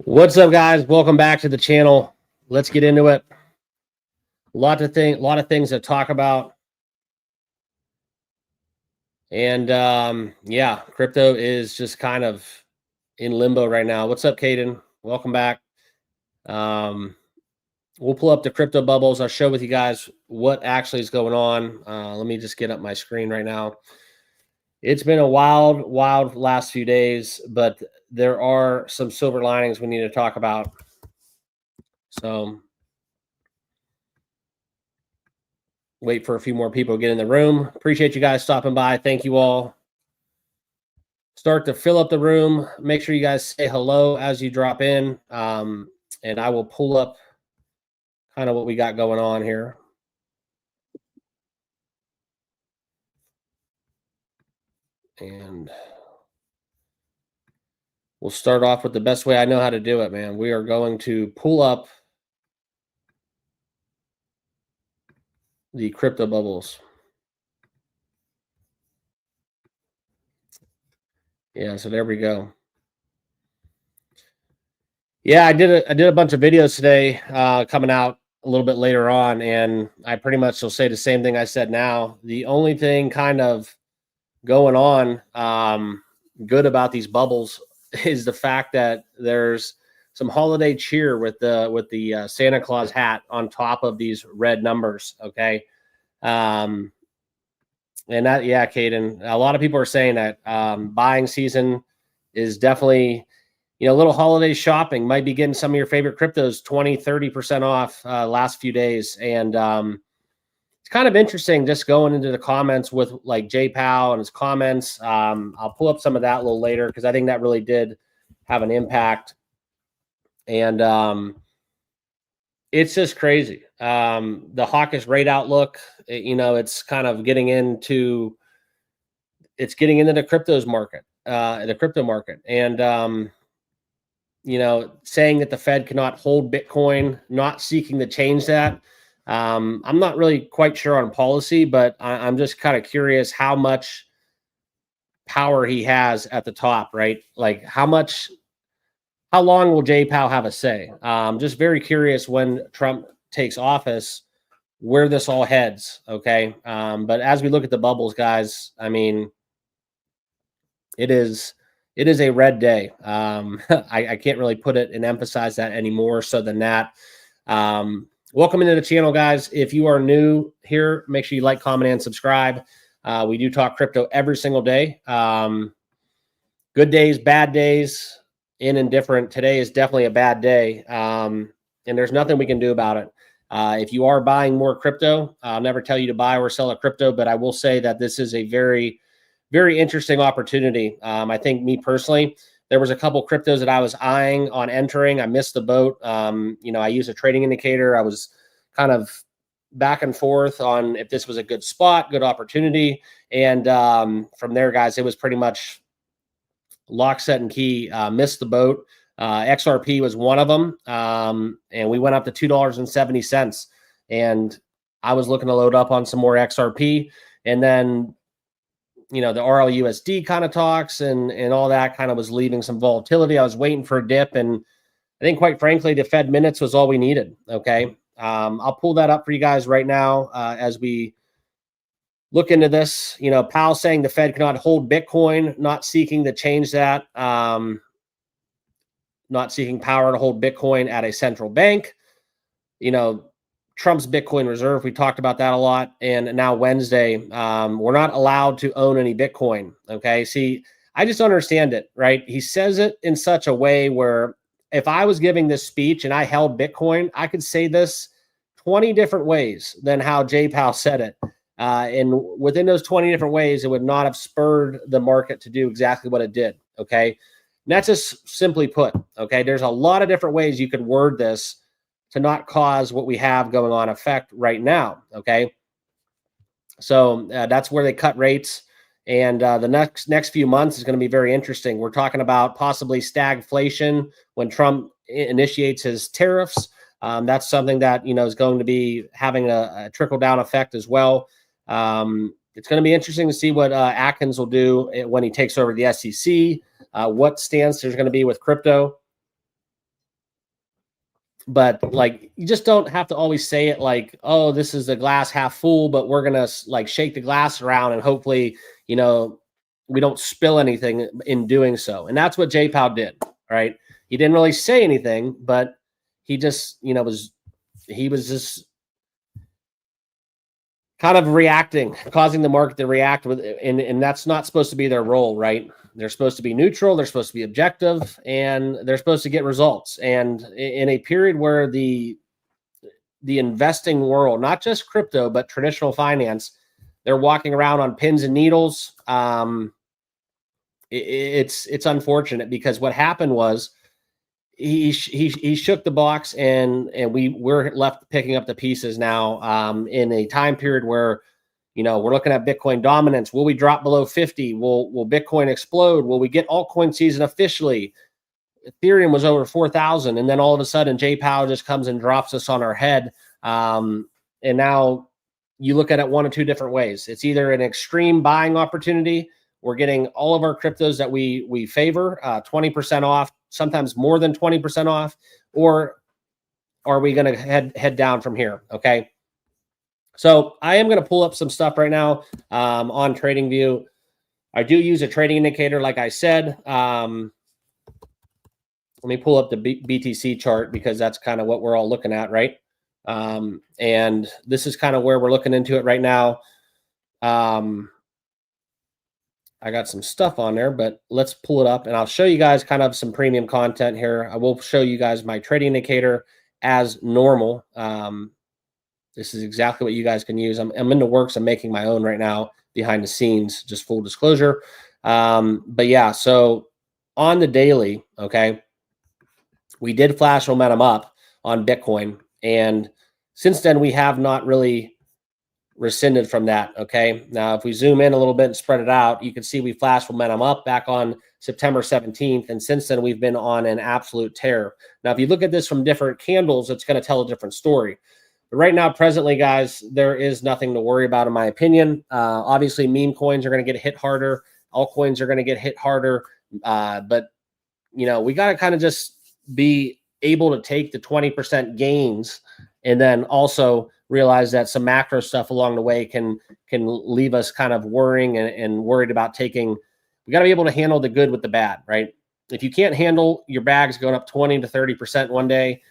What's up, guys? Welcome back to the channel. Let's get into it. A lot of things to talk about. And yeah, crypto is just kind of in limbo right now. What's up, Caden? Welcome back. We'll pull up the crypto bubbles. I'll show with you guys what actually is going on. Let me just get up my screen right now. It's been a wild last few days, but there are some silver linings we need to talk about. So wait for a few more people to get in the room. Appreciate you guys stopping by. Thank you all. Start to fill up the room. Make sure you guys say hello as you drop in. And I will pull up kind of what we got going on here. And we'll start off with the best way I know how to do it, man. We are going to pull up the crypto bubbles. Yeah, so there we go. Yeah, I did a bunch of videos today coming out a little bit later on, and I pretty much will say the same thing I said now. The only thing kind of going on good about these bubbles is the fact that there's some holiday cheer with the Santa Claus hat on top of these red numbers. Okay. And that, yeah, Caden, a lot of people are saying that buying season is definitely, a little holiday shopping. Might be getting some of your favorite cryptos 20-30% off last few days. And it's kind of interesting just going into the comments with like Jay Powell and his comments. I'll pull up some of that a little later because I think that really did have an impact. And it's just crazy. The hawkish rate outlook, it's kind of getting into the cryptos market, the crypto market. And, saying that the Fed cannot hold Bitcoin, not seeking to change that. I'm not really quite sure on policy, but I'm just kind of curious how much power he has at the top, right? Like how long will Jay Powell have a say? Just very curious when Trump takes office, where this all heads. Okay. But as we look at the bubbles, guys, I mean, it is a red day. I can't really put it and emphasize that any more so than that. Welcome into the channel, guys. If you are new here, make sure you like, comment, and subscribe. We do talk crypto every single day. Good days, bad days, in and different. Today is definitely a bad day, and there's nothing we can do about it. If you are buying more crypto, I'll never tell you to buy or sell a crypto, but I will say that this is a very, very interesting opportunity. I think me personally, there was a couple cryptos that I was eyeing on entering. I missed the boat. I used a trading indicator. I was kind of back and forth on if this was a good spot, good opportunity. And from there, guys, it was pretty much lock, set, and key. Missed the boat. XRP was one of them. And we went up to $2.70. And I was looking to load up on some more XRP. And then the RLUSD kind of talks and all that kind of was leaving some volatility. I was waiting for a dip, and I think, quite frankly, the Fed minutes was all we needed. Okay. I'll pull that up for you guys right now as we look into this. Powell saying the Fed cannot hold Bitcoin, not seeking to change that, not seeking power to hold Bitcoin at a central bank. Trump's Bitcoin reserve. We talked about that a lot. And now Wednesday, we're not allowed to own any Bitcoin. Okay. See, I just understand it, right? He says it in such a way where if I was giving this speech and I held Bitcoin, I could say this 20 different ways than how Jay Powell said it. And within those 20 different ways, it would not have spurred the market to do exactly what it did. Okay. And that's just simply put. Okay. There's a lot of different ways you could word this to not cause what we have going on effect right now. Okay. So that's where they cut rates. And the next few months is going to be very interesting. We're talking about possibly stagflation when Trump initiates his tariffs. That's something that, is going to be having a trickle down effect as well. It's going to be interesting to see what Atkins will do when he takes over the SEC, what stance there's going to be with crypto. but like, you just don't have to always say it like, oh, this is the glass half full, but we're gonna like shake the glass around and hopefully, you know, we don't spill anything in doing so. And that's what JPOW did, right? He didn't really say anything, but he just, you know, he was just kind of reacting, causing the market to react with, and that's not supposed to be their role, right? They're supposed to be neutral, they're supposed to be objective, and they're supposed to get results. And in a period where the investing world, not just crypto, but traditional finance, they're walking around on pins and needles. It's unfortunate because what happened was he shook the box, and we're left picking up the pieces now, in a time period where, you know, we're looking at Bitcoin dominance. Will we drop below 50? Will Bitcoin explode? Will we get altcoin season officially? Ethereum was over 4,000, and then all of a sudden JPOW just comes and drops us on our head. And now you look at it one of two different ways. It's either an extreme buying opportunity. We're getting all of our cryptos that we favor 20% off, sometimes more than 20% off, or are we going to head down from here? Okay. So I am going to pull up some stuff right now on TradingView. I do use a trading indicator, like I said. Let me pull up the BTC chart because that's kind of what we're all looking at, right? And this is kind of where we're looking into it right now. I got some stuff on there, but let's pull it up and I'll show you guys kind of some premium content here. I will show you guys my trading indicator as normal. This is exactly what you guys can use. I'm in the works. I'm making my own right now behind the scenes, just full disclosure. But yeah, so on the daily, okay, we did flash momentum up on Bitcoin. And since then, we have not really rescinded from that. Okay. Now, if we zoom in a little bit and spread it out, you can see we flashed momentum up back on September 17th. And since then, we've been on an absolute tear. Now, if you look at this from different candles, it's going to tell a different story. But right now, presently, guys, there is nothing to worry about, in my opinion. Obviously, meme coins are going to get hit harder. Altcoins are going to get hit harder. But, you know, we got to kind of just be able to take the 20% gains and then also realize that some macro stuff along the way can leave us kind of worrying and worried about taking. We got to be able to handle the good with the bad, right? If you can't handle your bags going up 20 to 30% one day,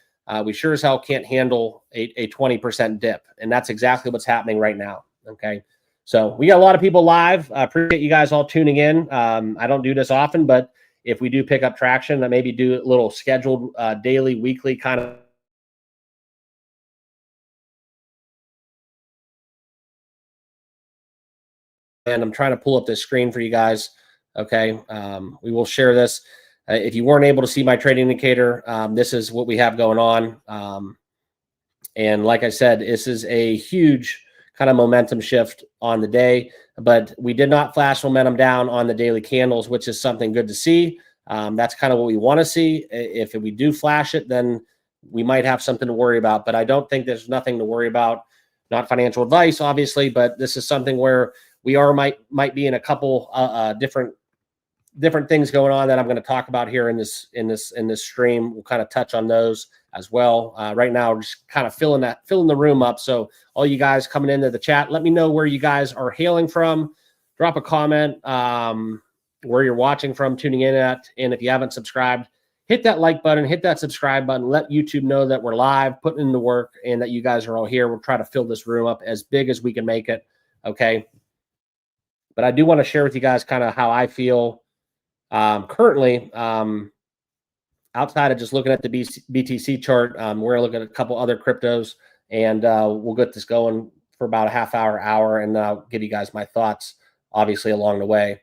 we sure as hell can't handle a 20% dip. And that's exactly what's happening right now. Okay. So we got a lot of people live. I appreciate you guys all tuning in. I don't do this often, but if we do pick up traction, I maybe do a little scheduled daily, weekly kind of. And I'm trying to pull up this screen for you guys. Okay. We will share this. If you weren't able to see my trading indicator, this is what we have going on. And like I said, this is a huge kind of momentum shift on the day, but we did not flash momentum down on the daily candles, which is something good to see. That's kind of what we want to see. If we do flash it, then we might have something to worry about, but I don't think there's nothing to worry about. Not financial advice, obviously, but this is something where we might be in a couple different things going on that I'm going to talk about here in this stream. We'll kind of touch on those as well. Right now, we're just kind of filling the room up. So all you guys coming into the chat, let me know where you guys are hailing from. Drop a comment where you're watching from, tuning in at, and if you haven't subscribed, hit that like button, hit that subscribe button, let YouTube know that we're live, putting in the work, and that you guys are all here. We'll try to fill this room up as big as we can make it. Okay. But I do want to share with you guys kind of how I feel currently, outside of just looking at the BTC chart. We're going to look at a couple other cryptos, and we'll get this going for about a half hour, and then I'll give you guys my thoughts, obviously, along the way.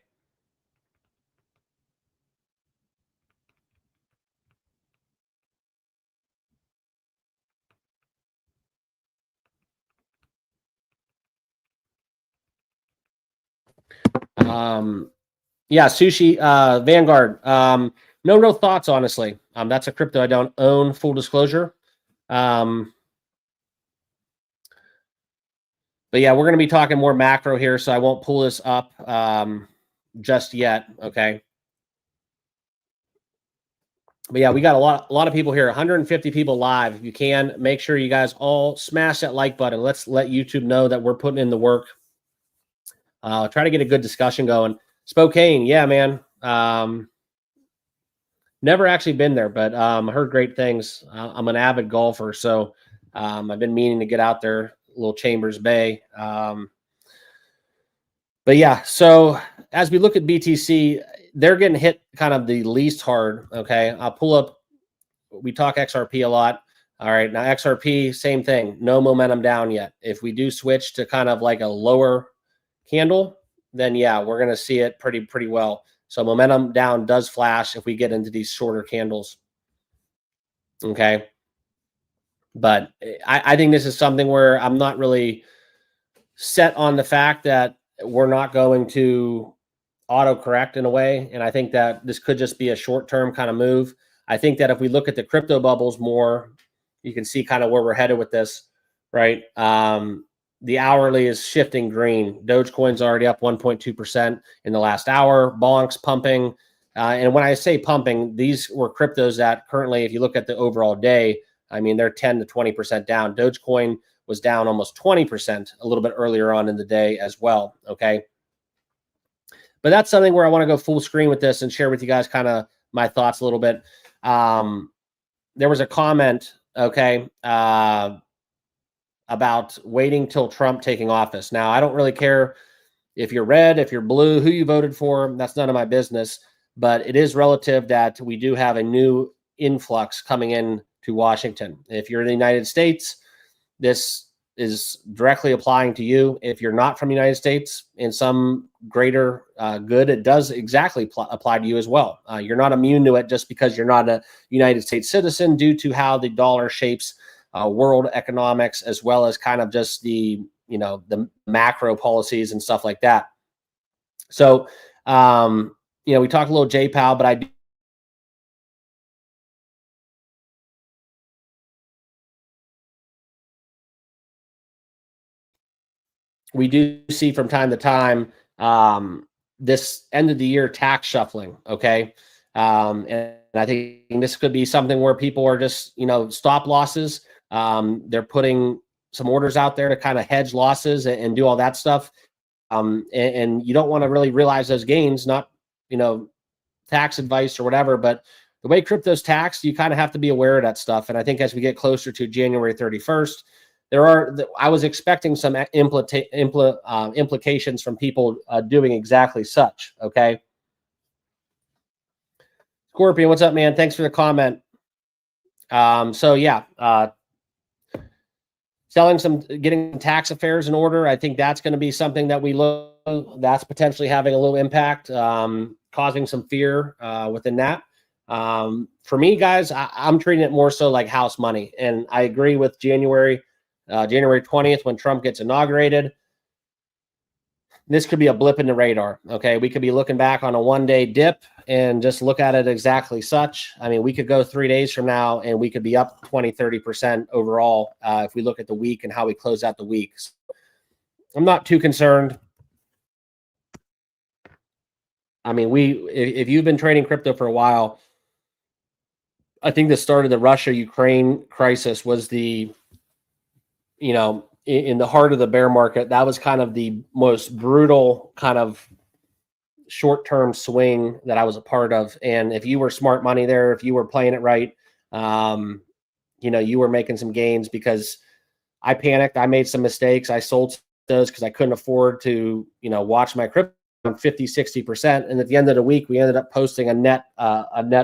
Yeah, Sushi, Vanguard. No real thoughts, honestly. That's a crypto I don't own, full disclosure. But yeah, we're going to be talking more macro here, so I won't pull this up just yet. Okay. But yeah, we got a lot of people here, 150 people live. If you can, make sure you guys all smash that like button. Let's let YouTube know that we're putting in the work. Try to get a good discussion going. Spokane, yeah, man. Never actually been there, but I heard great things. I'm an avid golfer, so I've been meaning to get out there, little Chambers Bay. But yeah, so as we look at BTC, they're getting hit kind of the least hard. Okay, I'll pull up. We talk XRP a lot. All right, now XRP, same thing. No momentum down yet. If we do switch to kind of like a lower candle, then yeah, we're going to see it pretty well. So momentum down does flash if we get into these shorter candles. Okay. But I think this is something where I'm not really set on the fact that we're not going to auto correct in a way. And I think that this could just be a short-term kind of move. I think that if we look at the crypto bubbles more, you can see kind of where we're headed with this, right? The hourly is shifting green. Dogecoin's already up 1.2% in the last hour. Bonk's pumping. And when I say pumping, these were cryptos that currently, if you look at the overall day, I mean, they're 10 to 20% down. Dogecoin was down almost 20% a little bit earlier on in the day as well, okay? But that's something where I want to go full screen with this and share with you guys kind of my thoughts a little bit. There was a comment, okay, about waiting till Trump taking office. Now, I don't really care if you're red, if you're blue, who you voted for. That's none of my business. But it is relative that we do have a new influx coming in to Washington. If you're in the United States, this is directly applying to you. If you're not from the United States, in some greater good, it does exactly apply to you as well. You're not immune to it just because you're not a United States citizen due to how the dollar shapes world economics, as well as kind of just the, you know, the macro policies and stuff like that. So, you know, we talked a little JPAL, but we do see from time to time this end of the year tax shuffling. Okay. And I think this could be something where people are just, you know, stop losses. They're putting some orders out there to kind of hedge losses and do all that stuff. And you don't want to really realize those gains, not, you know, tax advice or whatever, but the way crypto's taxed, you kind of have to be aware of that stuff. And I think as we get closer to January 31st, I was expecting some implications from people doing exactly such. Okay. Scorpion, what's up, man? Thanks for the comment. So yeah, getting tax affairs in order. I think that's going to be something that we look, that's potentially having a little impact, causing some fear within that. For me, guys, I'm treating it more so like house money. And I agree with January 20th, when Trump gets inaugurated. This could be a blip in the radar. Okay. We could be looking back on a one-day dip and just look at it exactly such. I mean, we could go 3 days from now and we could be up 20, 30% overall if we look at the week and how we close out the week. So I'm not too concerned. I mean, if you've been trading crypto for a while, I think the start of the Russia-Ukraine crisis was the, you know, in the heart of the bear market. That was kind of the most brutal kind of short-term swing that I was a part of. And if you were smart money there, if you were playing it right, you know, you were making some gains, because I panicked. I made some mistakes. I sold those because I couldn't afford to, you know, watch my crypto 50, 60%. And at the end of the week, we ended up posting a net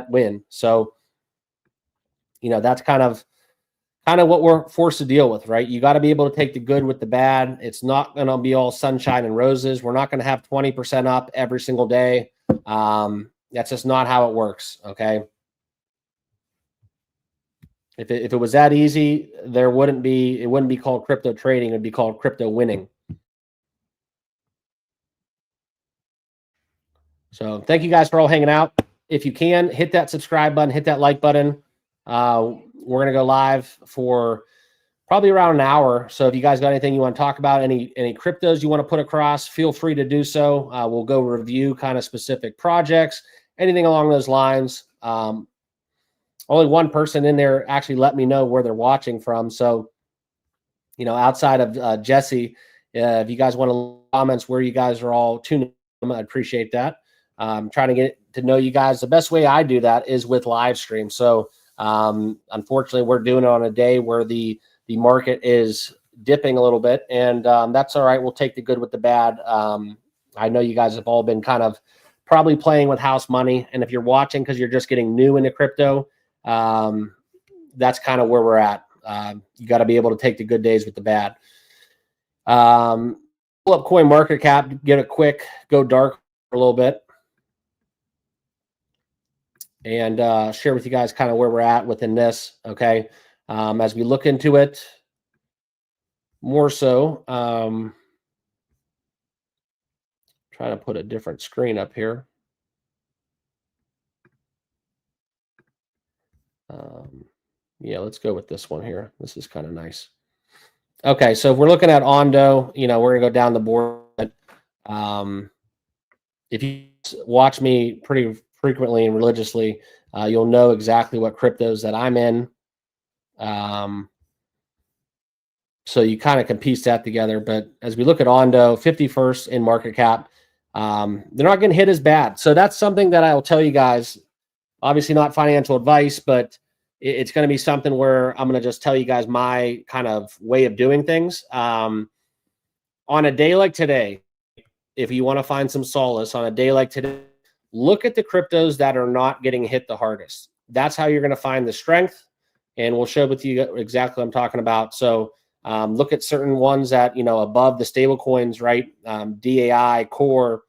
win. So, you know, that's kind of what we're forced to deal with, right? You got to be able to take the good with the bad. It's not going to be all sunshine and roses. We're not going to have 20% up every single day. That's just not how it works. Okay. If it was that easy, it wouldn't be called crypto trading. It'd be called crypto winning. So thank you guys for all hanging out. If you can, hit that subscribe button, hit that like button. We're going to go live for probably around an hour. So if you guys got anything you want to talk about, any cryptos you want to put across, feel free to do so. We'll go review kind of specific projects, anything along those lines. only one person in there actually let me know where they're watching from. So, you know, outside of Jesse, if you guys want to comments where you guys are all tuning in, I appreciate that. Trying to get to know you guys. The best way I do that is with live stream. So unfortunately, we're doing it on a day where the market is dipping a little bit, and that's all right. We'll take the good with the bad. I know you guys have all been kind of probably playing with house money, and if you're watching because you're just getting new into crypto, that's kind of where we're at. You got to be able to take the good days with the bad. Pull up coin market cap, get a quick go dark for a little bit, and share with you guys kind of where we're at within this. Okay, as we look into it more so, trying to put a different screen up here. Yeah, let's go with this one here. This is kind of nice. Okay, so if we're looking at Ondo, you know, we're gonna go down the board. If you watch me pretty frequently and religiously, you'll know exactly what cryptos that I'm in. So you kind of can piece that together. But as we look at Ondo, 51st in market cap, they're not getting hit as bad. So that's something that I'll tell you guys. Obviously not financial advice, but it's going to be something where I'm going to just tell you guys my kind of way of doing things. On a day like today, if you want to find some solace on a day like today, look at the cryptos that are not getting hit the hardest. That's how you're going to find the strength. And we'll show with you exactly what I'm talking about. So look at certain ones that, you know, above the stable coins, right? DAI, Core,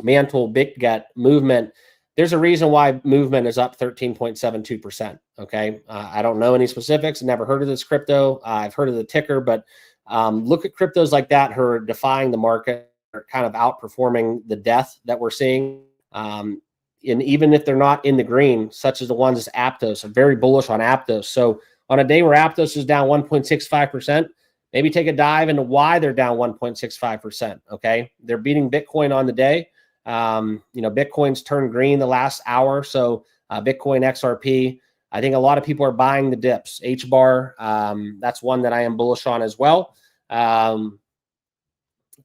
Mantle, BitGet, Movement. There's a reason why Movement is up 13.72%. Okay. I don't know any specifics. Never heard of this crypto. I've heard of the ticker, but look at cryptos like that who are defying the market, are kind of outperforming the death that we're seeing. And even if they're not in the green, such as the ones as Aptos, I'm very bullish on Aptos. So on a day where Aptos is down 1.65%, maybe take a dive into why they're down 1.65%. Okay. They're beating Bitcoin on the day. You know, Bitcoin's turned green the last hour. So Bitcoin XRP, I think a lot of people are buying the dips. HBAR, that's one that I am bullish on as well.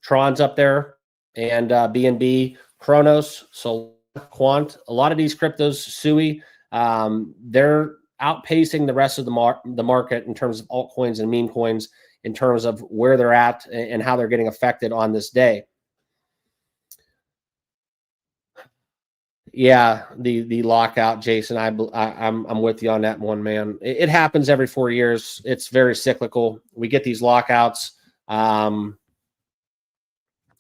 Tron's up there, and BNB, Chronos, so Quant. A lot of these cryptos, SUI, they're outpacing the rest of the market in terms of altcoins and meme coins, in terms of where they're at and how they're getting affected on this day. Yeah, the lockout, Jason. I'm with you on that one, man. It happens every 4 years. It's very cyclical. We get these lockouts,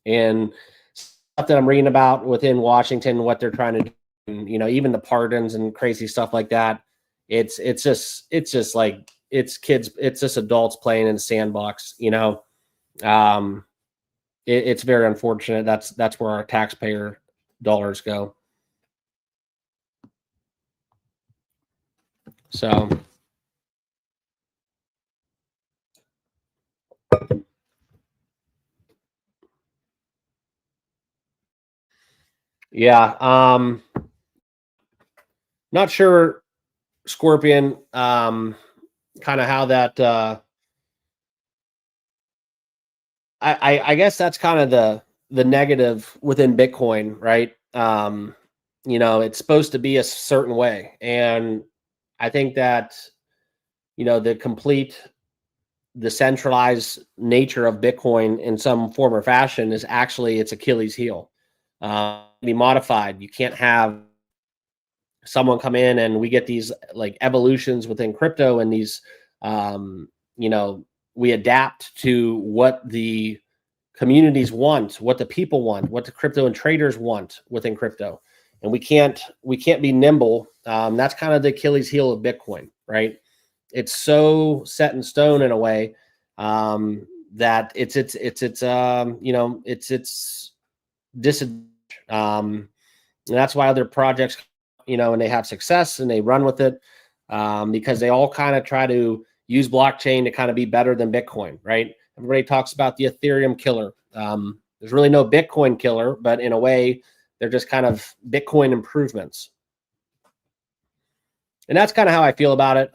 and stuff that I'm reading about within Washington, what they're trying to do. And, you know, even the pardons and crazy stuff like that. It's just like it's kids. It's just adults playing in the sandbox. You know, it's very unfortunate. That's where our taxpayer dollars go. So yeah, not sure, Scorpion, kind of how that I guess that's kind of the negative within Bitcoin, right? You know, it's supposed to be a certain way, and I think that, you know, the centralized nature of Bitcoin in some form or fashion is actually its Achilles heel. Be modified. You can't have someone come in and we get these like evolutions within crypto, and these, you know, we adapt to what the communities want, what the people want, what the crypto and traders want within crypto, and we can't be nimble. That's kind of the Achilles heel of Bitcoin, right? It's so set in stone in a way that it's you know, it's disadvantage. And that's why other projects, you know, and they have success and they run with it, because they all kind of try to use blockchain to kind of be better than Bitcoin, right? Everybody talks about the Ethereum killer. There's really no Bitcoin killer, but in a way, they're just kind of Bitcoin improvements. And that's kind of how I feel about it.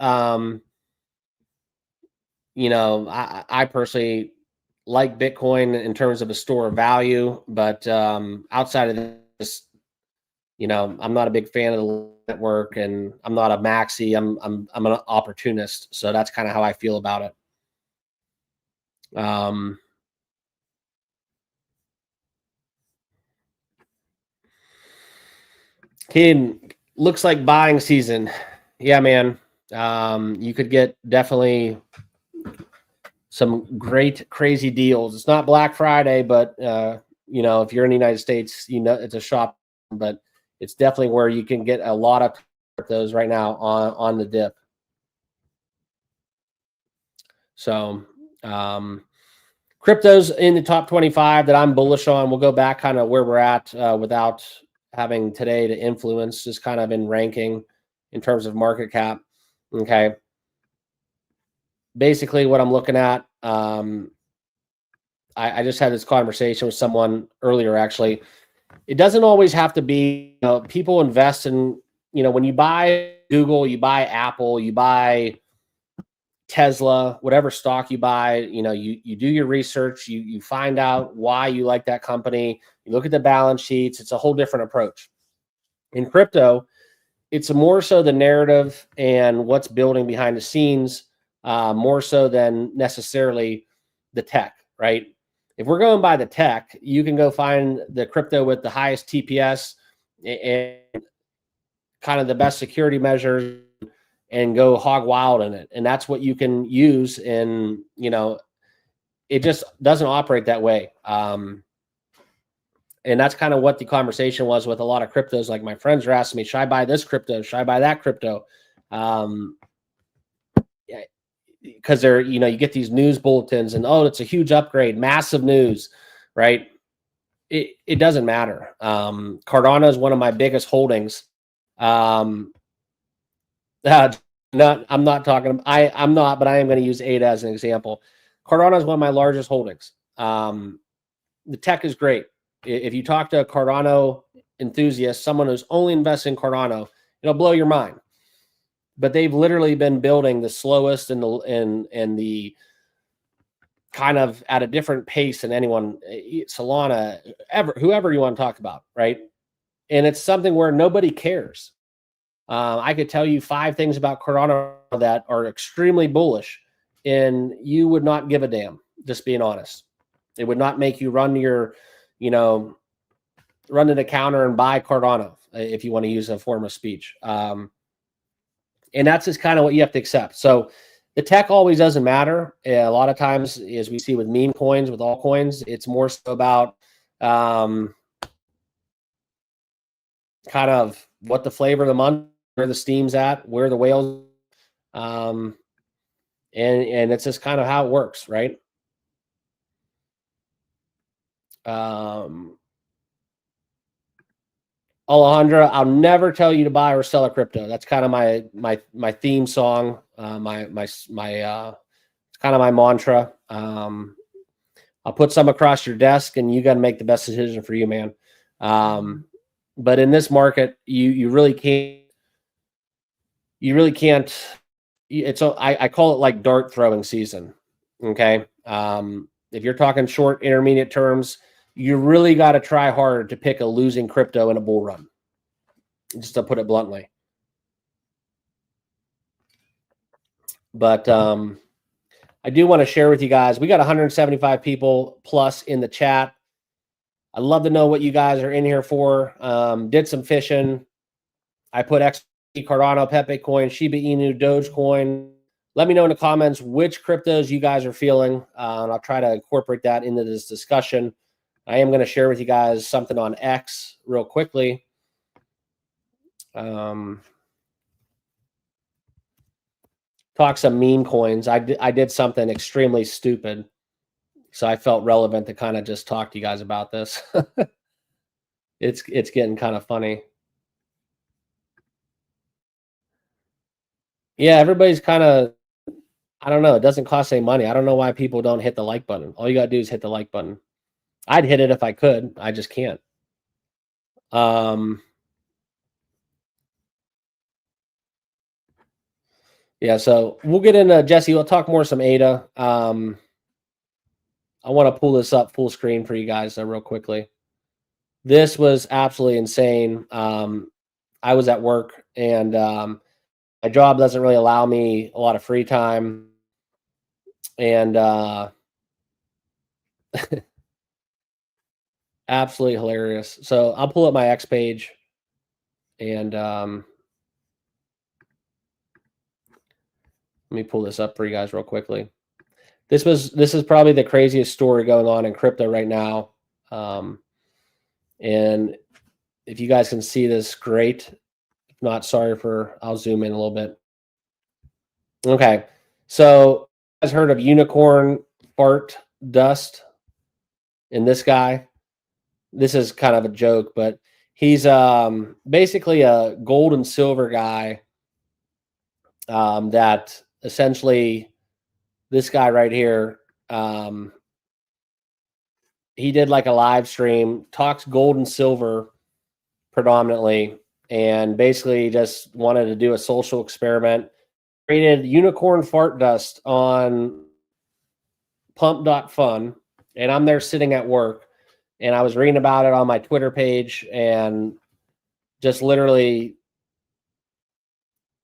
You know, I personally like Bitcoin in terms of a store of value, but outside of this, you know, I'm not a big fan of the network, and I'm not a maxi. I'm an opportunist, so that's kind of how I feel about it. Kid, looks like buying season. Yeah, man. You could get definitely some great crazy deals. It's not Black Friday, but you know, if you're in the United States, you know it's a shop, but it's definitely where you can get a lot of those right now on the dip. So cryptos in the top 25 that I'm bullish on. We'll go back kind of where we're at without having today to influence, just kind of in ranking in terms of market cap. Okay. Basically, what I'm looking at, I just had this conversation with someone earlier, actually. It doesn't always have to be, you know, people invest in, you know, when you buy Google, you buy Apple, you buy Tesla, whatever stock you buy, you know, you do your research, you find out why you like that company, you look at the balance sheets. It's a whole different approach. In crypto, it's more so the narrative and what's building behind the scenes, more so than necessarily the tech, right? If we're going by the tech, you can go find the crypto with the highest TPS and kind of the best security measures and go hog wild in it. And that's what you can use. And, you know, it just doesn't operate that way. And that's kind of what the conversation was with a lot of cryptos. Like my friends are asking me, should I buy this crypto? Should I buy that crypto? Because they're, you know, you get these news bulletins and, oh, it's a huge upgrade, massive news, right? It doesn't matter. Cardano is one of my biggest holdings. I'm not talking, I'm not, but I am going to use ADA as an example. Cardano is one of my largest holdings. The tech is great. If you talk to a Cardano enthusiast, someone who's only invested in Cardano, it'll blow your mind. But they've literally been building the slowest and the kind of at a different pace than anyone, Solana, whoever you want to talk about, right? And it's something where nobody cares. I could tell you 5 things about Cardano that are extremely bullish, and you would not give a damn, just being honest. It would not make you run your, you know, run to the counter and buy Cardano, if you want to use a form of speech. And that's just kind of what you have to accept. So the tech always doesn't matter. A lot of times, as we see with meme coins, with altcoins, it's more so about kind of what the flavor of the month, where the steam's at, where the whales, and it's just kind of how it works, right? Alejandra, I'll never tell you to buy or sell a crypto. That's kind of my theme song. It's kind of my mantra. I'll put some across your desk, and you got to make the best decision for you, man. But in this market, you really can't. I call it like dart throwing season. Okay. If you're talking short, intermediate terms, you really got to try hard to pick a losing crypto in a bull run, just to put it bluntly. But I do want to share with you guys, we got 175 people plus in the chat. I'd love to know what you guys are in here for. Did some fishing. I put XRP, Cardano, PEPE coin, SHIBA INU, DOGECOIN. Let me know in the comments which cryptos you guys are feeling, and I'll try to incorporate that into this discussion. I am going to share with you guys something on X real quickly. Talk some meme coins. I did something extremely stupid, so I felt relevant to kind of just talk to you guys about this. It's getting kind of funny. Yeah, everybody's kind of, I don't know. It doesn't cost any money. I don't know why people don't hit the like button. All you got to do is hit the like button. I'd hit it if I could. I just can't. Yeah, so we'll get into Jesse. We'll talk more some ADA. I want to pull this up full screen for you guys real quickly. This was absolutely insane. I was at work, and my job doesn't really allow me a lot of free time, and absolutely hilarious. So I'll pull up my X page, and let me pull this up for you guys real quickly. This is probably the craziest story going on in crypto right now. And if you guys can see this, great. If not, sorry for, I'll zoom in a little bit. Okay. So you guys heard of unicorn fart dust in this guy? This is kind of a joke, but he's basically a gold and silver guy that essentially this guy right here, he did like a live stream, talks gold and silver predominantly, and basically just wanted to do a social experiment. Created unicorn fart dust on pump.fun, and I'm there sitting at work, and I was reading about it on my Twitter page, and just literally,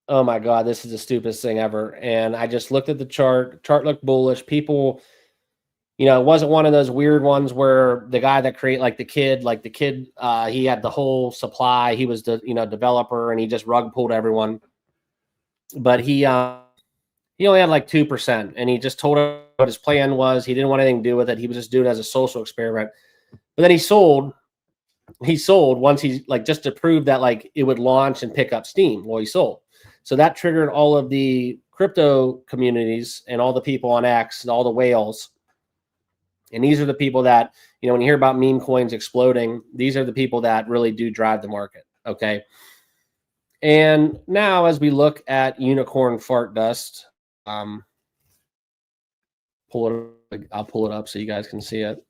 oh my God, this is the stupidest thing ever. And I just looked at the chart. Chart looked bullish. People, you know, it wasn't one of those weird ones where the guy that created, like the kid, he had the whole supply. He was the, you know, developer, and he just rug pulled everyone. But he only had like 2%, and he just told us what his plan was. He didn't want anything to do with it. He was just doing it as a social experiment. But then he sold once he, like, just to prove that like it would launch and pick up steam. Well, he sold. So that triggered all of the crypto communities and all the people on X and all the whales. And these are the people that, you know, when you hear about meme coins exploding, these are the people that really do drive the market. Okay. And now as we look at unicorn fart dust, I'll pull it up so you guys can see it.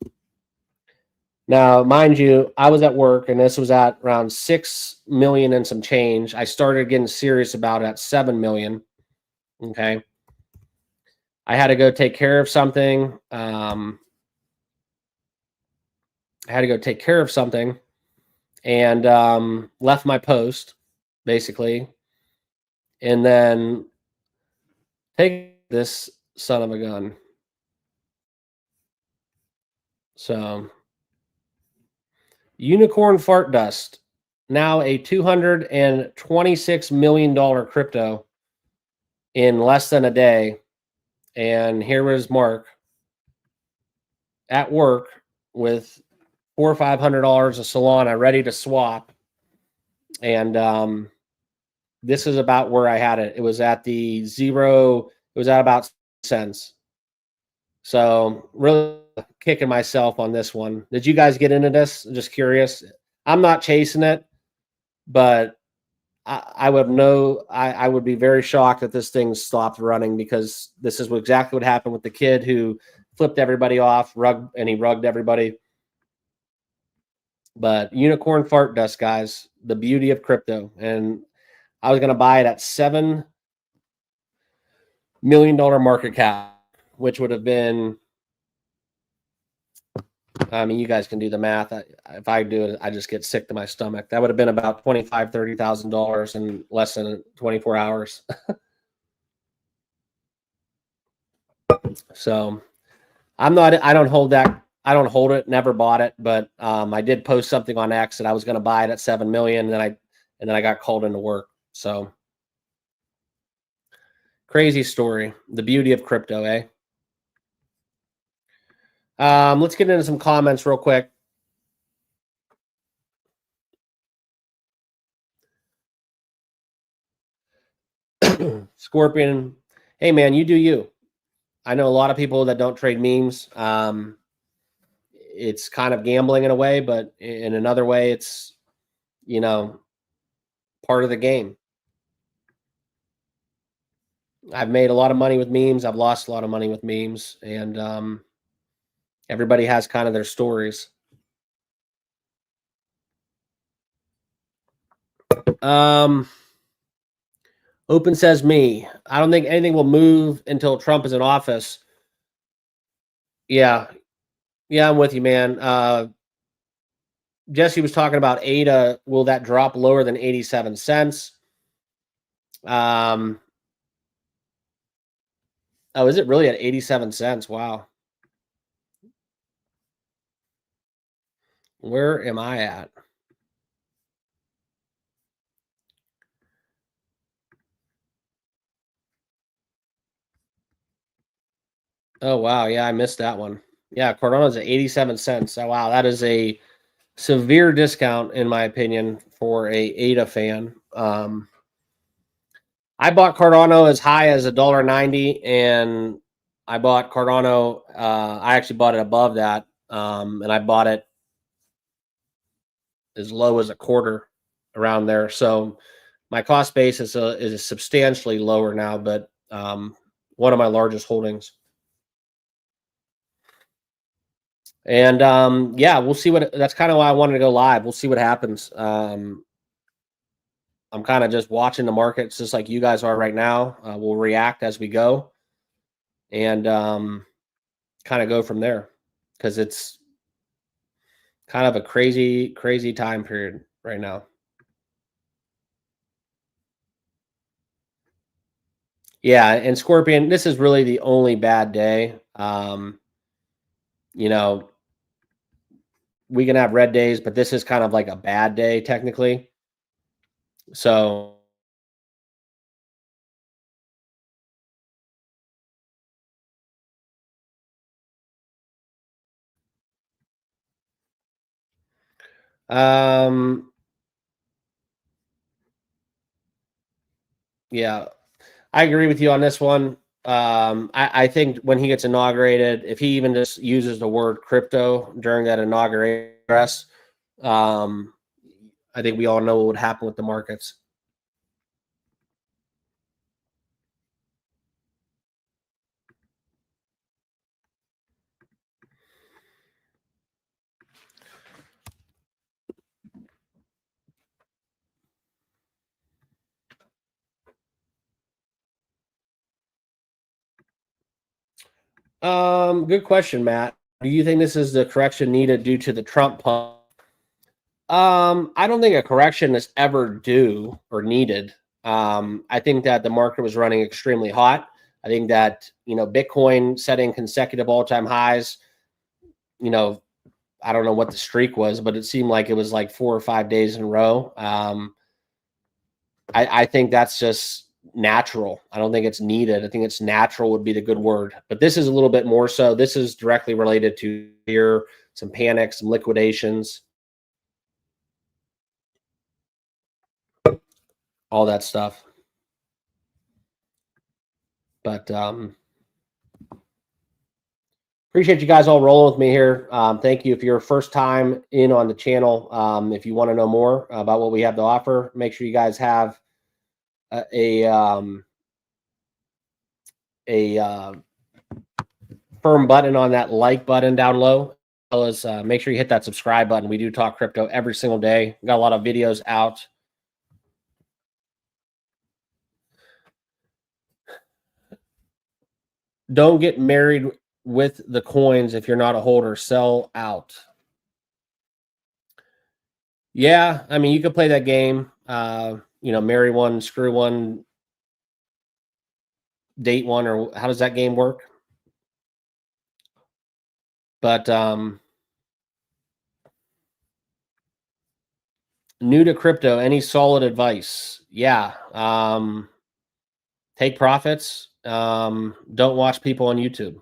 Now, mind you, I was at work, and this was at around 6 million and some change. I started getting serious about it at 7 million. Okay. I had to go take care of something. And left my post, basically. And then take this son of a gun. So, unicorn fart dust, now a $226 million crypto in less than a day. And here was Mark at work with $400 or $500 of Solana ready to swap. And this is about where I had it. It was at the zero. It was at about cents. So really kicking myself on this one. Did you guys get into this? I'm just curious. I'm not chasing it, but I would be very shocked if this thing stopped running, because this is exactly what happened with the kid who flipped everybody off, he rugged everybody. But unicorn fart dust, guys, the beauty of crypto. And I was going to buy it at $7 million market cap, which would have been, I mean, you guys can do the math. If I do it, I just get sick to my stomach. That would have been about $25,000, $30,000 in less than 24 hours. So I don't hold it, never bought it, but I did post something on X that I was going to buy it at 7 million, and then I got called into work. So crazy story. The beauty of crypto, eh? Let's get into some comments real quick. Scorpion, hey man, you do you. I know a lot of people that don't trade memes. It's kind of gambling in a way, but in another way, it's, you know, part of the game. I've made a lot of money with memes. I've lost a lot of money with memes, and everybody has kind of their stories. Open says me. I don't think anything will move until Trump is in office. Yeah. Yeah, I'm with you, man. Jesse was talking about ADA. Will that drop lower than 87 cents? Oh, is it really at 87 cents? Wow. Where am I at? Oh, wow. Yeah, I missed that one. Yeah, Cardano's at 87 cents. Oh, wow. That is a severe discount, in my opinion, for a ADA fan. I bought Cardano as high as $1.90, and I bought Cardano. I actually bought it above that, and I bought it as low as a quarter around there. So my cost base is substantially lower now, but one of my largest holdings. And yeah, we'll see what. That's kind of why I wanted to go live. We'll see what happens. I'm kind of just watching the markets, just like you guys are right now. We'll react as we go, and kind of go from there, because it's kind of a crazy time period right now. Yeah, and Scorpion, this is really the only bad day. You know, we can have red days, but this is kind of like a bad day technically. So um yeah, I agree with you on this one. I think when he gets inaugurated, if he even just uses the word crypto during that inauguration address, um, I think we all know what would happen with the markets. Good question, Matt. Do you think this is the correction needed due to the Trump pump? I don't think a correction is ever due or needed. I think that the market was running extremely hot. I think that, Bitcoin setting consecutive all-time highs, you know, I don't know what the streak was, but it seemed like it was like 4 or 5 days in a row. I think that's just natural. I don't think it's needed. I think it's natural would be the good word. But this is a little bit more so. This is directly related to fear, some panic, some liquidations, all that stuff. But appreciate you guys all rolling with me here. Thank you. If you're first time in on the channel, if you want to know more about what we have to offer, make sure you guys have a firm button on that like button down low, as well as make sure you hit that subscribe button. We do talk crypto every single day. We've got a lot of videos out. Don't get married with the coins if you're not a holder. Sell out. Yeah, I mean, you could play that game. Marry one, screw one, date one, or how does that game work? But new to crypto, any solid advice? Yeah. Take profits. Don't watch people on YouTube.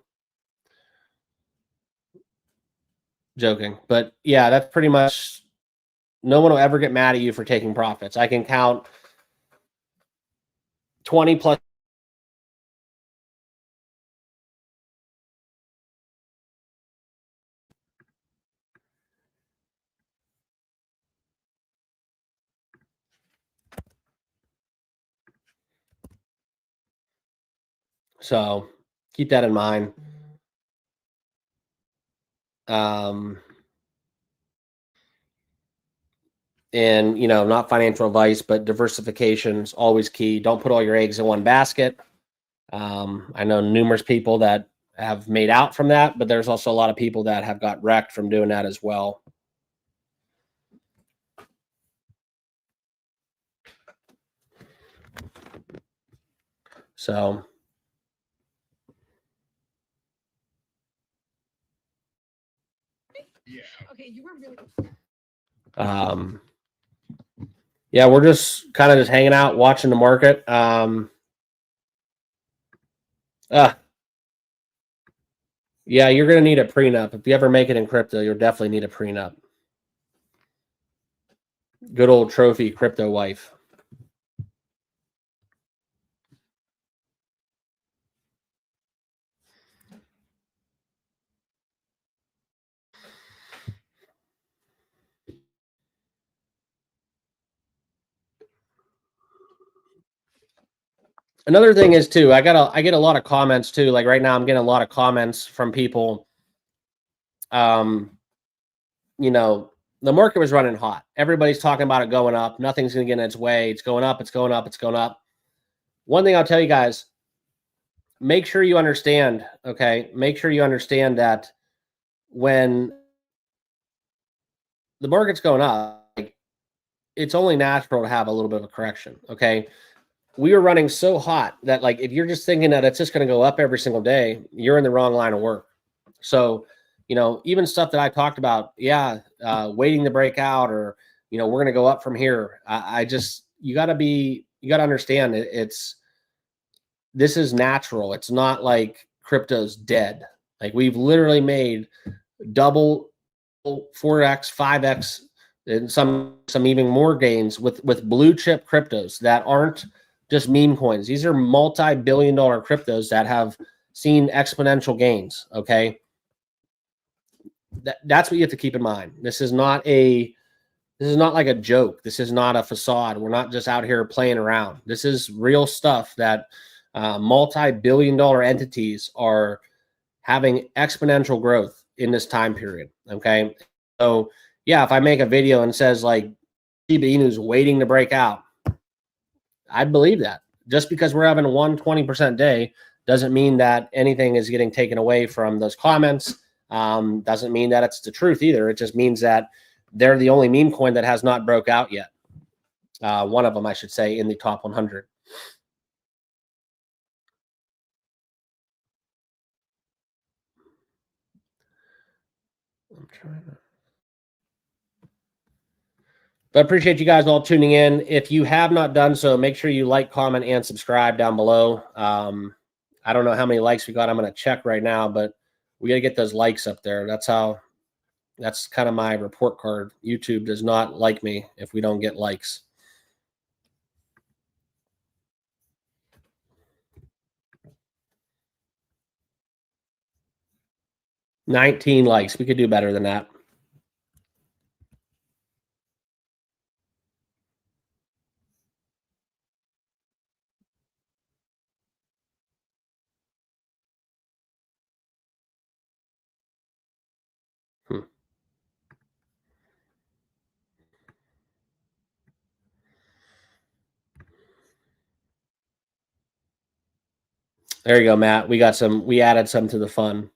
Joking. But yeah, that's pretty much, no one will ever get mad at you for taking profits. I can count 20 plus. So keep that in mind. And, you know, not financial advice, but diversification is always key. Don't put all your eggs in one basket. I know numerous people that have made out from that, but there's also a lot of people that have got wrecked from doing that as well. So, Yeah. Okay, you were really. Yeah, we're just kind of just hanging out, watching the market. Yeah, you're gonna need a prenup if you ever make it in crypto. You'll definitely need a prenup. Good old trophy crypto wife. Another thing is too, I get a lot of comments too. Like right now, I'm getting a lot of comments from people. You know, the market was running hot. Everybody's talking about it going up. Nothing's going to get in its way. It's going up. It's going up. It's going up. One thing I'll tell you guys: make sure you understand. Okay, make sure you understand that when the market's going up, like, it's only natural to have a little bit of a correction. Okay. We were running so hot that, like, if you're just thinking that it's just going to go up every single day, you're in the wrong line of work. So, you know, even stuff that I talked about, waiting to break out, or, you know, we're going to go up from here. I just, you got to understand this is natural. It's not like crypto's dead. Like, we've literally made double, 4x, 5x, and some even more gains with blue chip cryptos that aren't just meme coins. These are multi-billion-dollar cryptos that have seen exponential gains. Okay, that's what you have to keep in mind. This is not like a joke. This is not a facade. We're not just out here playing around. This is real stuff that multi-billion-dollar entities are having exponential growth in this time period. Okay, so yeah, if I make a video and says like SHIBA INU is waiting to break out, I believe that. Just because we're having a 120% day doesn't mean that anything is getting taken away from those comments. Doesn't mean that it's the truth either. It just means that they're the only meme coin that has not broke out yet. One of them, I should say, in the top 100. I'm trying to. But I appreciate you guys all tuning in. If you have not done so, make sure you like, comment, and subscribe down below. I don't know how many likes we got. I'm going to check right now, but we got to get those likes up there. That's kind of my report card. YouTube does not like me if we don't get likes. $19 likes. We could do better than that. There you go, Matt. We added some to the fun.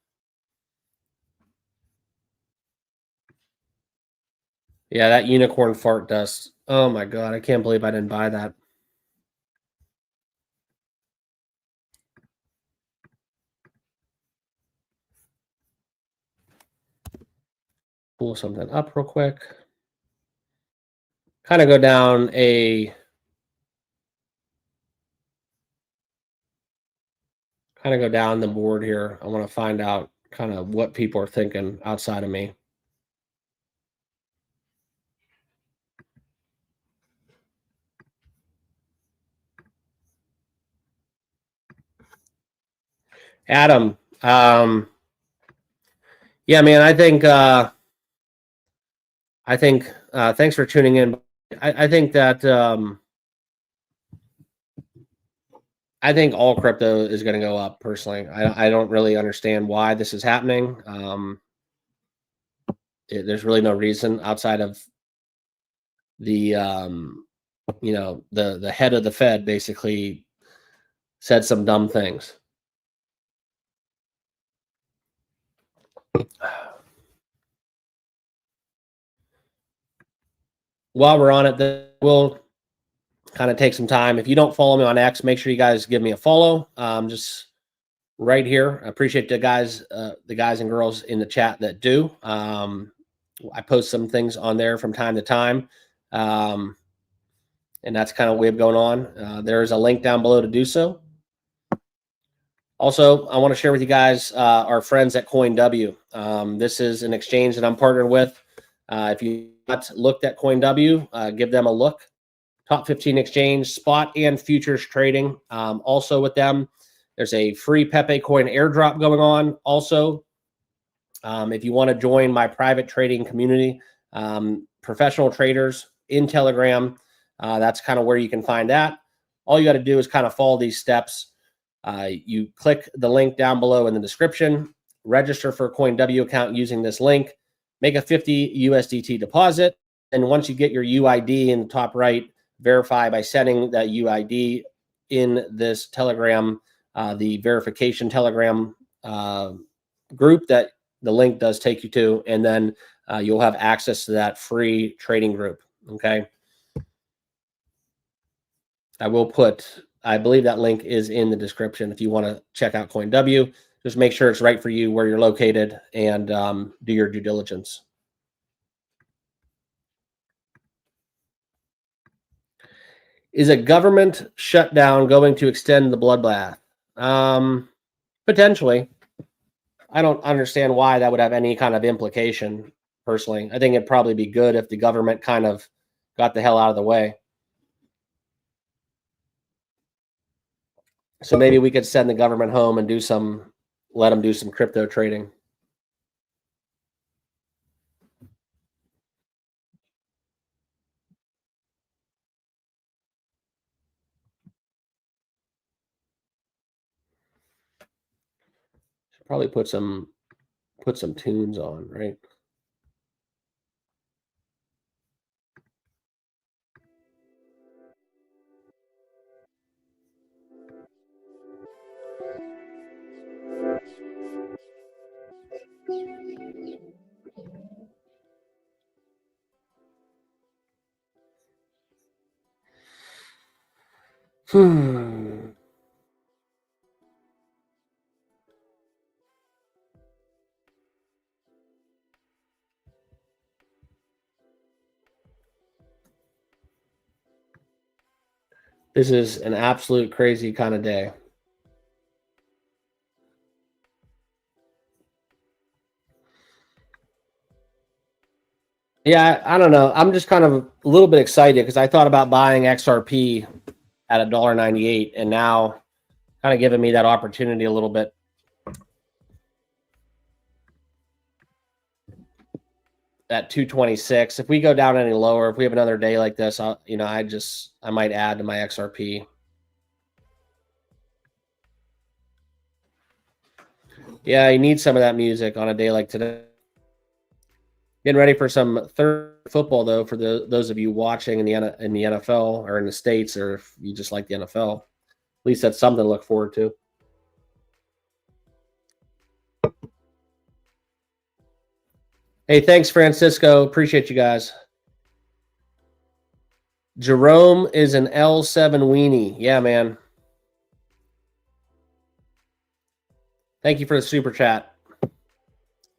Yeah, that unicorn fart dust. Oh my God. I can't believe I didn't buy that. Pull something up real quick. Kind of go down the board here. I want to find out kind of what people are thinking outside of me. Adam, yeah, man, I think thanks for tuning in. I think that I think all crypto is going to go up. Personally, I don't really understand why this is happening. There's really no reason outside of you know, the head of the Fed basically said some dumb things. While we're on it, we'll kind of take some time. If you don't follow me on X, make sure you guys give me a follow. Just right here. I appreciate the guys and girls in the chat that do. I post some things on there from time to time. And that's kind of what we have going on. There is a link down below to do so. Also, I want to share with you guys our friends at CoinW. This is an exchange that I'm partnered with. If you not looked at CoinW, give them a look. Top 15 exchange, spot and futures trading. Also with them, there's a free PEPE coin airdrop going on. Also, if you want to join my private trading community, professional traders in Telegram, that's kind of where you can find that. All you got to do is kind of follow these steps. You click the link down below in the description, register for a CoinW account using this link, make a 50 USDT deposit, and once you get your UID in the top right, verify by sending that UID in this Telegram, the verification Telegram group that the link does take you to, and then you'll have access to that free trading group. Okay. I believe that link is in the description if you want to check out CoinW. Just make sure it's right for you where you're located and do your due diligence. Is a government shutdown going to extend the bloodbath? Potentially. I don't understand why that would have any kind of implication, personally. I think it'd probably be good if the government kind of got the hell out of the way. So maybe we could send the government home and let them do some crypto trading. Should probably put some tunes on, right? This is an absolute crazy kind of day. Yeah, I don't know. I'm just kind of a little bit excited because I thought about buying XRP at $1.98, and now kind of giving me that opportunity a little bit. At 226. If we go down any lower, if we have another day like this, I might add to my XRP. Yeah, you need some of that music on a day like today. Getting ready for some third football though, for those of you watching in the NFL or in the States, or if you just like the NFL. At least that's something to look forward to. Hey, thanks, Francisco. Appreciate you guys. Jerome is an L7 weenie. Yeah, man. Thank you for the super chat.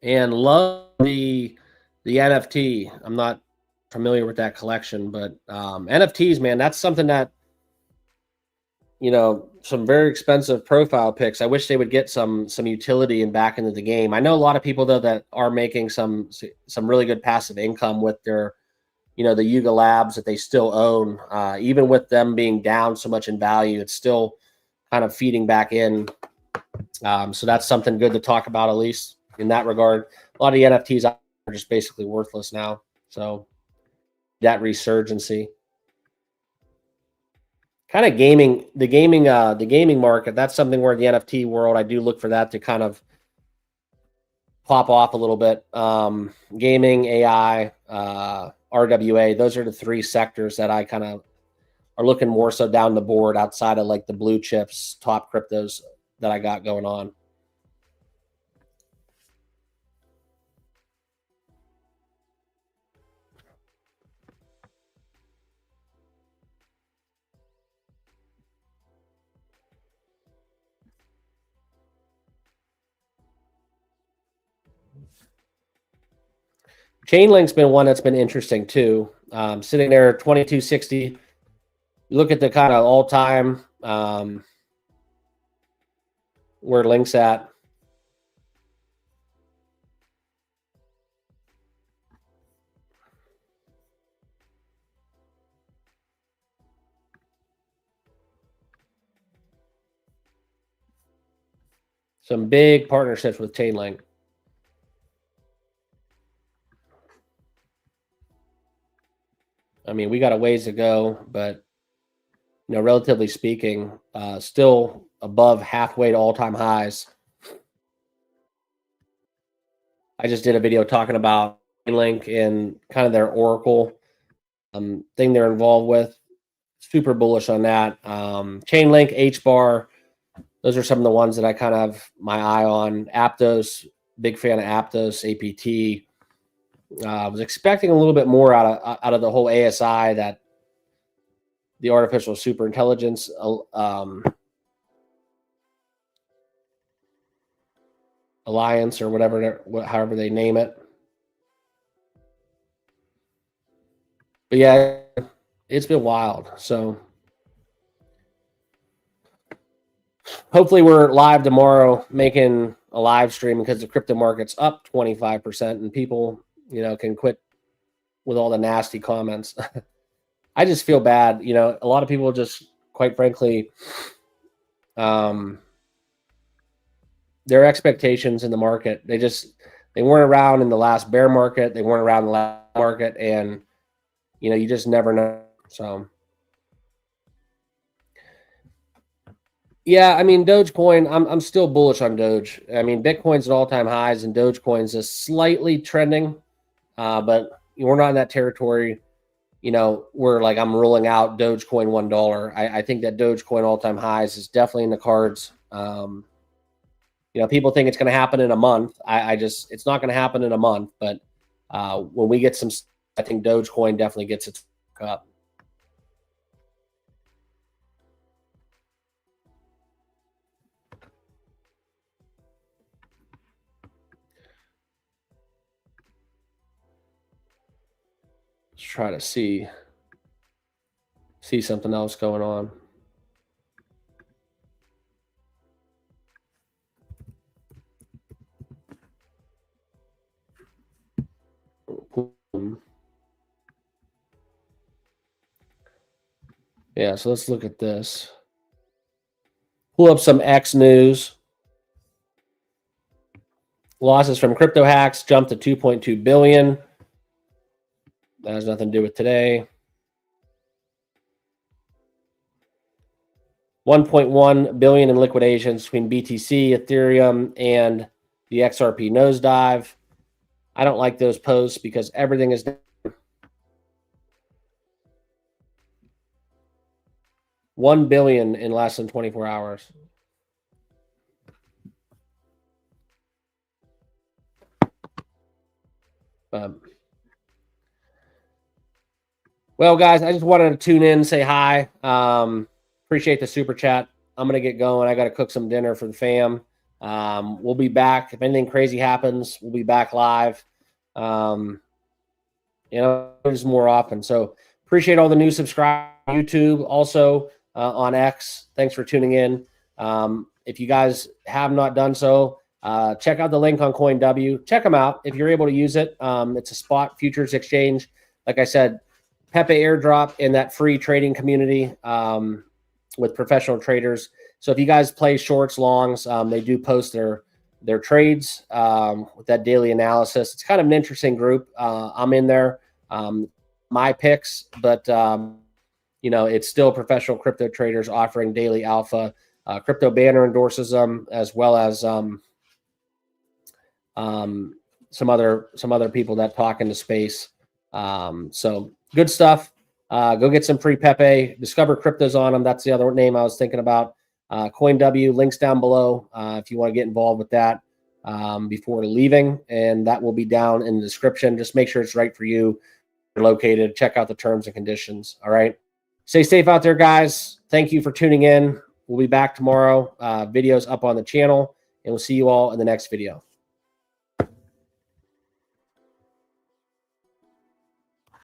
And love the NFT. I'm not familiar with that collection, but NFTs, man, that's something that, some very expensive profile pics. I wish they would get some utility and back into the game. I know a lot of people though that are making some really good passive income with their, the Yuga Labs that they still own. Even with them being down so much in value, it's still kind of feeding back in. So that's something good to talk about, at least in that regard. A lot of the NFTs are just basically worthless now. So that resurgency. Kind of the gaming market, that's something where the NFT world, I do look for that to kind of pop off a little bit. Gaming, AI, RWA. Those are the three sectors that I kind of are looking more so down the board outside of like the blue chips, top cryptos that I got going on. Chainlink's been one that's been interesting too. Sitting there 2260. You look at the kind of all-time where Link's at. Some big partnerships with Chainlink. I mean, we got a ways to go, but relatively speaking, still above halfway to all-time highs. I just did a video talking about Chainlink and kind of their Oracle thing they're involved with. Super bullish on that. Chainlink, HBAR, those are some of the ones that I kind of have my eye on. Aptos, big fan of Aptos, APT. I was expecting a little bit more out of the whole ASI, that the artificial super intelligence alliance or whatever, however they name it. But yeah, it's been wild. So hopefully we're live tomorrow making a live stream, because the crypto market's up 25% and people, can quit with all the nasty comments. I just feel bad. A lot of people just, quite frankly, their expectations in the market, they weren't around in the last bear market. They weren't around in the last market, and you just never know. So yeah, I mean, Dogecoin, I'm still bullish on Doge. I mean, Bitcoin's at all-time highs and Dogecoin's is slightly trending, but we're not in that territory, where like I'm ruling out Dogecoin $1. I think that Dogecoin all-time highs is definitely in the cards. People think it's going to happen in a month. It's not going to happen in a month, but when we get some, I think Dogecoin definitely gets its up. Let's try to see something else going on. Yeah, so let's look at this. Pull up some X news. Losses from crypto hacks jumped to 2.2 billion. That has nothing to do with today. 1.1 billion in liquidations between BTC, Ethereum, and the XRP nosedive. I don't like those posts because everything is down. 1 billion in less than 24 hours. Well, guys, I just wanted to tune in, say hi. Appreciate the super chat. I'm going to get going. I got to cook some dinner for the fam. We'll be back. If anything crazy happens, we'll be back live. Just more often. So appreciate all the new subscribers on YouTube, also on X. Thanks for tuning in. If you guys have not done so, check out the link on CoinW. Check them out if you're able to use it. It's a spot futures exchange. Like I said, PEPE airdrop in that free trading community with professional traders. So if you guys play shorts, longs, they do post their trades with that daily analysis. It's kind of an interesting group. I'm in there, my picks, but it's still professional crypto traders offering daily alpha. Crypto Banner endorses them, as well as some other people that talk in the space. So good stuff. Go get some free Pepe. Discover Cryptos on them. That's the other name I was thinking about. CoinW, links down below if you want to get involved with that before leaving. And that will be down in the description. Just make sure it's right for you. You're located. Check out the terms and conditions. All right. Stay safe out there, guys. Thank you for tuning in. We'll be back tomorrow. Videos up on the channel, and we'll see you all in the next video.